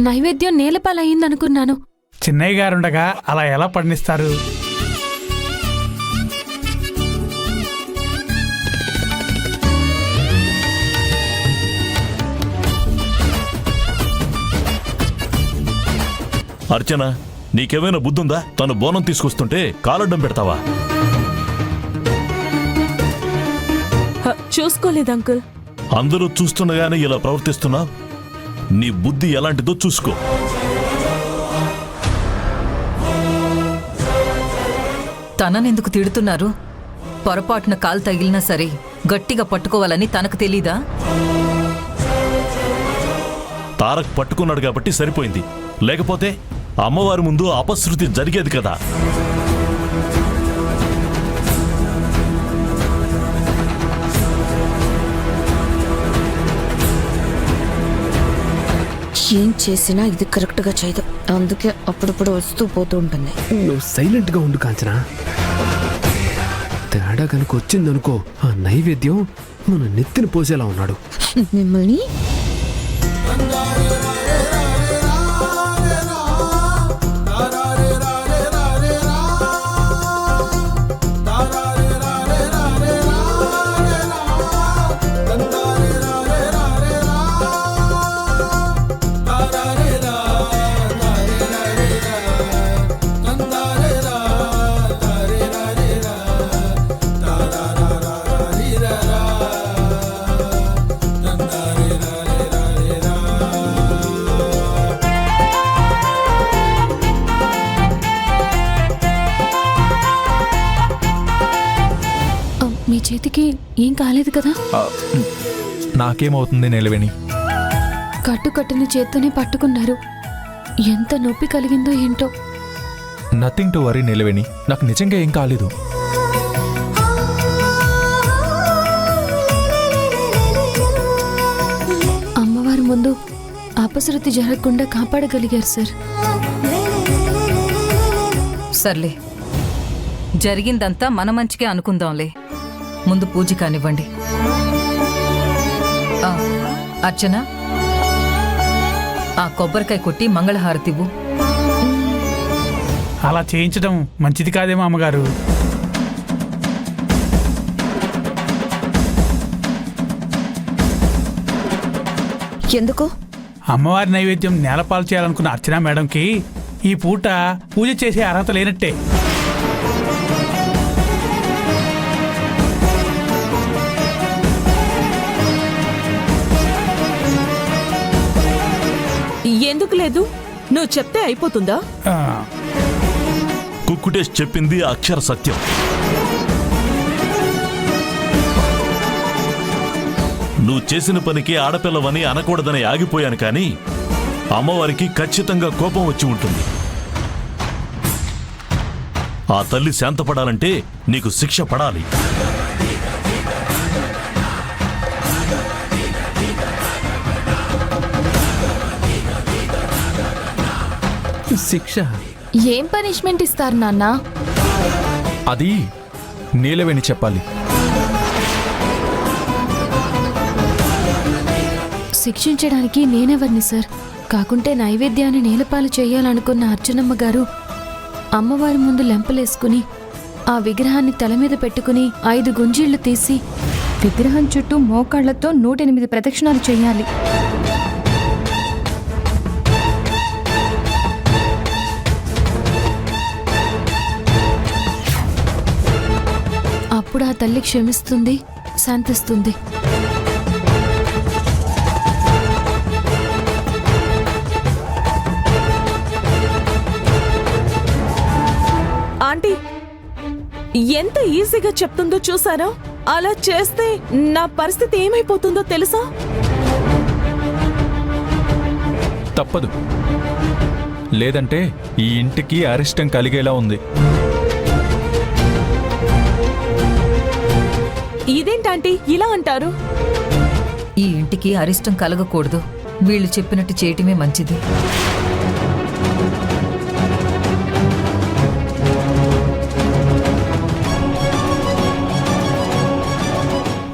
నైవేద్యం నేలపాలయ్యిందనుకున్నాను. చిన్నయ్య గారుండగా అలా ఎలా పండిస్తారు? అర్చన, నీకేమైనా బుద్ధుందా? తను బోనం తీసుకొస్తుంటే కాలడ్డం పెడతావా? చూసుకోలేదు అంకుల్. అందరూ చూస్తుండగానే ఇలా ప్రవర్తిస్తున్నావు. నీ బుద్ధి ఎలాంటిదో చూసుకో. తననెందుకు తిడుతున్నారు? పొరపాటున కాలు తగిలినా సరే గట్టిగా పట్టుకోవాలని తనకు తెలీదా? తారక్ పట్టుకున్నాడు కాబట్టి సరిపోయింది. లేకపోతే అమ్మవారి ముందు అపశృతి జరిగేది కదా. ఏం చేసినా ఇది కరెక్ట్గా చేయదు, అందుకే అప్పుడప్పుడు వస్తూ పోతూ ఉంటుంది. నువ్వు సైలెంట్గా ఉండు కాంచనా. తేడా కనుక వచ్చిందనుకో, ఆ నైవేద్యం మన నెత్తిని పోసేలా ఉన్నాడు. మిమ్మల్ని మీ చేతికి ఏం కాలేదు కదా? నాకేమవుతుంది నీలవేణి? కట్టుకట్టుని చేత్తోనే పట్టుకున్నారు. ఎంత నొప్పి కలిగిందో ఏంటో. నథింగ్ టు వరీ నీలవేణి, నాకు నిజంగా ఏం కాలేదు. అమ్మవారి ముందు అపశృతి జరగకుండా కాపాడగలిగారు సార్. సర్లే, జరిగిందంతా మన మంచికే అనుకుందాంలే. ముందు పూజ కానివ్వండి. అర్చన, ఆ కొబ్బరికాయ కొట్టి మంగళహారతివ్వు. అలా చేయించడం మంచిది కాదేమో అమ్మగారు. ఎందుకు? అమ్మవారి నైవేద్యం నేలపాలు చేయాలనుకున్న అర్చన మేడంకి ఈ పూట పూజ చేసే అర్హత లేనట్టే. ఎందుకు లేదు? నువ్వు చెప్తే అయిపోతుందా? కుక్కుటేష్ చెప్పింది అక్షర సత్యం. నువ్వు చేసిన పనికి ఆడపిల్లవని అనకూడదని ఆగిపోయాను, కానీ అమ్మవారికి ఖచ్చితంగా కోపం వచ్చి ఉంటుంది. ఆ తల్లి శాంతపడాలంటే నీకు శిక్ష పడాలి. శిక్ష? ఏం పనిష్మెంట్ ఇస్తారు నాన్న? అది నీలవేణి చెప్పాలి. శిక్షించడానికి నేనెవర్ని సార్? కాకుంటే నైవేద్యాన్ని నేలపాలు చేయాలనుకున్న అర్చనమ్మ గారు అమ్మవారి ముందు లెంపలేసుకుని ఆ విగ్రహాన్ని తల మీద పెట్టుకుని 5 గుంజీళ్లు తీసి విగ్రహం చుట్టూ మోకాళ్లతో 108 ప్రదక్షిణాలు చేయాలి. అప్పుడు ఆ తల్లి క్షమిస్తుంది, శాంతిస్తుంది. ఆంటీ ఎంత ఈజీగా చెప్తుందో చూసారా? అలా చేస్తే నా పరిస్థితి ఏమైపోతుందో తెలుసా? తప్పదు, లేదంటే ఈ ఇంటికి అరిష్టం కలిగేలా ఉంది. ఇదేంటంటీ ఇలా అంటారు? ఈ ఇంటికి అరిష్టం కలగకూడదు. వీళ్ళు చెప్పినట్టు చేయటమే మంచిది.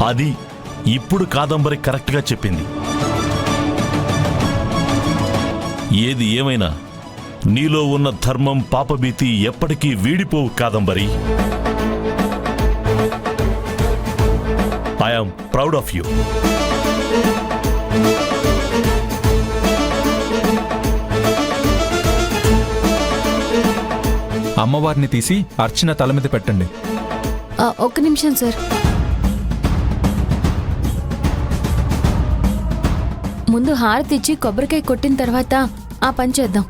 అది ఇప్పుడు కాదంబరి కరెక్ట్గా చెప్పింది. ఏది ఏమైనా నీలో ఉన్న ధర్మం పాపభీతి ఎప్పటికీ వీడిపోవు Kadambari. I'm proud of you. అమ్మవారిని తీసి అర్చన తల మీద పెట్టండి. ఒక్క నిమిషం సార్. ముందు హారతి ఇచ్చి కొబ్బరికాయ కొట్టిన తర్వాత ఆ పని చేద్దాం.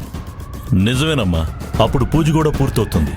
నిజమేనమ్మా, అప్పుడు పూజ కూడా పూర్తవుతుంది.